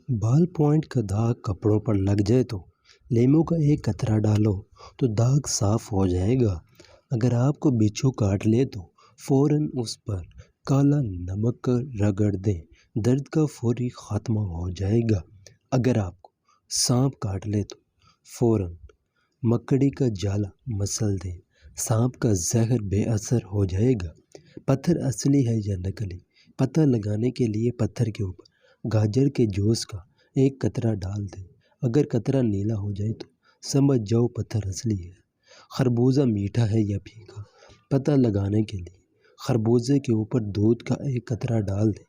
بال point کا داغ کپڑوں پر لگ جائے تو لیموں کا ایک قطرہ ڈالو تو داغ صاف ہو جائے گا۔ اگر آپ کو بچھو کاٹ لے تو فوراً اس پر کالا نمک رگڑ دیں، درد کا فوری خاتمہ ہو جائے گا۔ اگر آپ کو سانپ کاٹ لے تو فوراً مکڑی کا جالا مسل دیں، سانپ کا زہر بے اثر ہو جائے گا۔ پتھر اصلی ہے یا نکلی، پتہ لگانے کے لیے پتھر کے اوپر گاجر کے جوس کا ایک قطرہ ڈال دیں۔ اگر قطرہ نیلا ہو جائے تو سمجھ جاؤ پتھر اصلی ہے۔ خربوزہ میٹھا ہے یا پھیکا، پتہ لگانے کے لیے خربوزے کے اوپر دودھ کا ایک قطرہ ڈال دیں۔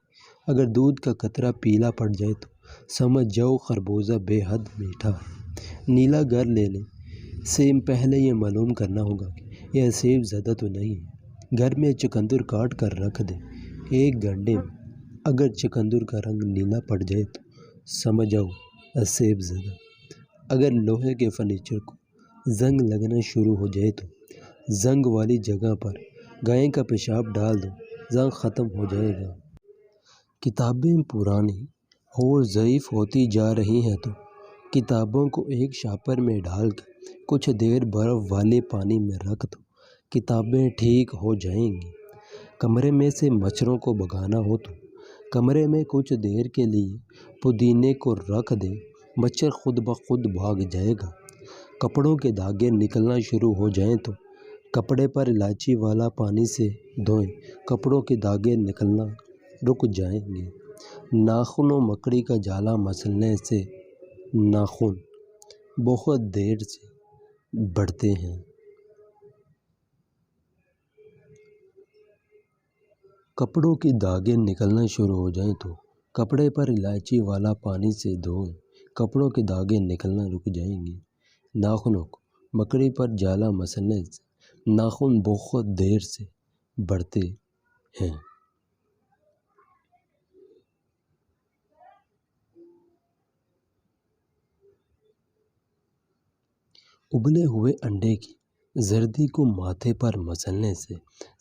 اگر دودھ کا قطرہ پیلا پڑ جائے تو سمجھ جاؤ خربوزہ بے حد میٹھا ہے۔ نیلا گر لینے سے پہلے یہ معلوم کرنا ہوگا کہ یہ سیب زدہ تو نہیں ہے۔ گھر میں چقندر کاٹ کر رکھ دیں 1 گھنٹے میں۔ اگر چقندر کا رنگ نیلا پڑ جائے تو سمجھ جاؤ سیب زدہ۔ اگر لوہے کے فرنیچر کو زنگ لگنا شروع ہو جائے تو زنگ والی جگہ پر گائے کا پیشاب ڈال دو، زنگ ختم ہو جائے گا۔ کتابیں پرانی اور ضعیف ہوتی جا رہی ہیں تو کتابوں کو ایک شاپر میں ڈال کر کچھ دیر برف والے پانی میں رکھ دو، کتابیں ٹھیک ہو جائیں گی۔ کمرے میں سے مچھروں کو بھگانا ہو تو کمرے میں کچھ دیر کے لیے پودینے کو رکھ دیں، مچھر خود بخود بھاگ جائے گا۔ کپڑوں کے دھاگے نکلنا شروع ہو جائیں تو کپڑے پر الائچی والا پانی سے دھوئیں، کپڑوں کے دھاگے نکلنا رک جائیں گے۔ ناخنوں مکڑی کا جالا مسلنے سے ناخن بہت دیر سے بڑھتے ہیں۔ کپڑوں کے دھاگے نکلنا شروع ہو جائیں تو کپڑے پر الائچی والا پانی سے دھوئیں، کپڑوں کے دھاگے نکلنا رک جائیں گے۔ ناخنوں کو مکڑی پر جالا مسلنے سے ناخن بہت دیر سے بڑھتے ہیں۔ ابلے ہوئے انڈے کی زردی کو ماتھے پر مسلنے سے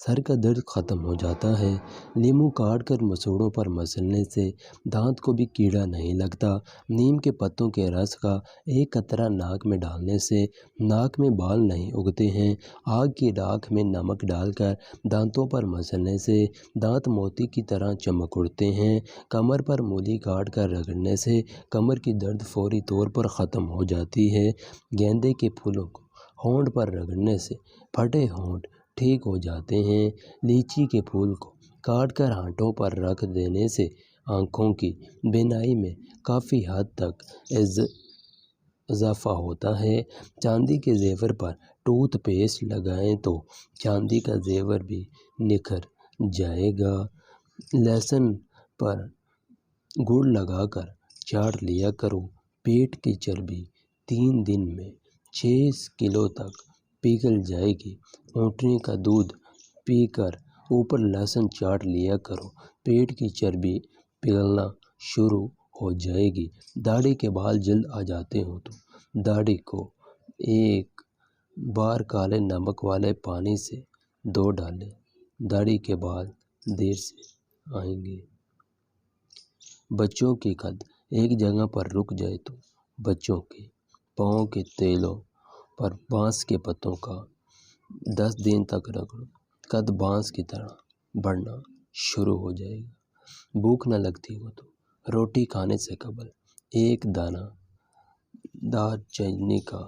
سر کا درد ختم ہو جاتا ہے۔ لیموں کاٹ کر مسوڑوں پر مسلنے سے دانت کو بھی کیڑا نہیں لگتا۔ نیم کے پتوں کے رس کا ایک قطرہ ناک میں ڈالنے سے ناک میں بال نہیں اگتے ہیں۔ آگ کی راکھ میں نمک ڈال کر دانتوں پر مسلنے سے دانت موتی کی طرح چمک اٹھتے ہیں۔ کمر پر مولی کاٹ کر رگڑنے سے کمر کی درد فوری طور پر ختم ہو جاتی ہے۔ گیندے کے پھولوں کو ہونٹ پر رگڑنے سے پھٹے ہونٹ ٹھیک ہو جاتے ہیں۔ لیچی کے پھول کو کاٹ کر ہونٹوں پر رکھ دینے سے آنکھوں کی بینائی میں کافی حد تک اضافہ ہوتا ہے۔ چاندی کے زیور پر ٹوتھ پیسٹ لگائیں تو چاندی کا زیور بھی نکھر جائے گا۔ لہسن پر گڑ لگا کر چاٹ لیا کرو، پیٹ کی چربی 3 دن میں 6 کلو تک پگھل جائے گی۔ اونٹنی کا دودھ پی کر اوپر لہسن چاٹ لیا کرو، پیٹ کی چربی پگھلنا شروع ہو جائے گی۔ داڑھی کے بال جلد آ جاتے ہوں تو داڑھی کو 1 بار کالے نمک والے پانی سے دھو ڈالیں، داڑھی کے بال دیر سے آئیں گے۔ بچوں کی قد ایک جگہ پر رک جائے تو بچوں کے پاؤں کے تیلوں پر بانس کے پتوں کا 10 دن تک رگڑو، قد بانس کی طرح بڑھنا شروع ہو جائے گا۔ بھوک نہ لگتی ہو تو روٹی کھانے سے قبل 1 دانہ دار چینی کا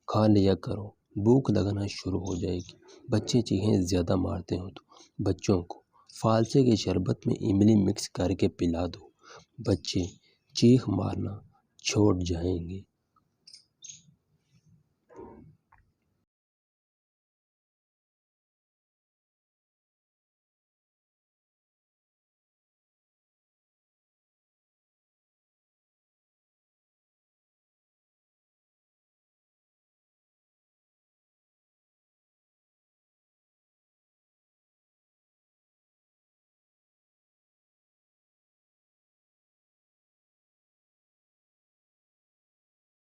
کھا لیا کرو، بھوک لگنا شروع ہو جائے گی۔ بچے چیخیں زیادہ مارتے ہوں تو بچوں کو فالسے کے شربت میں املی مکس کر کے پلا دو، بچے چیخ مارنا چھوڑ جائیں گے۔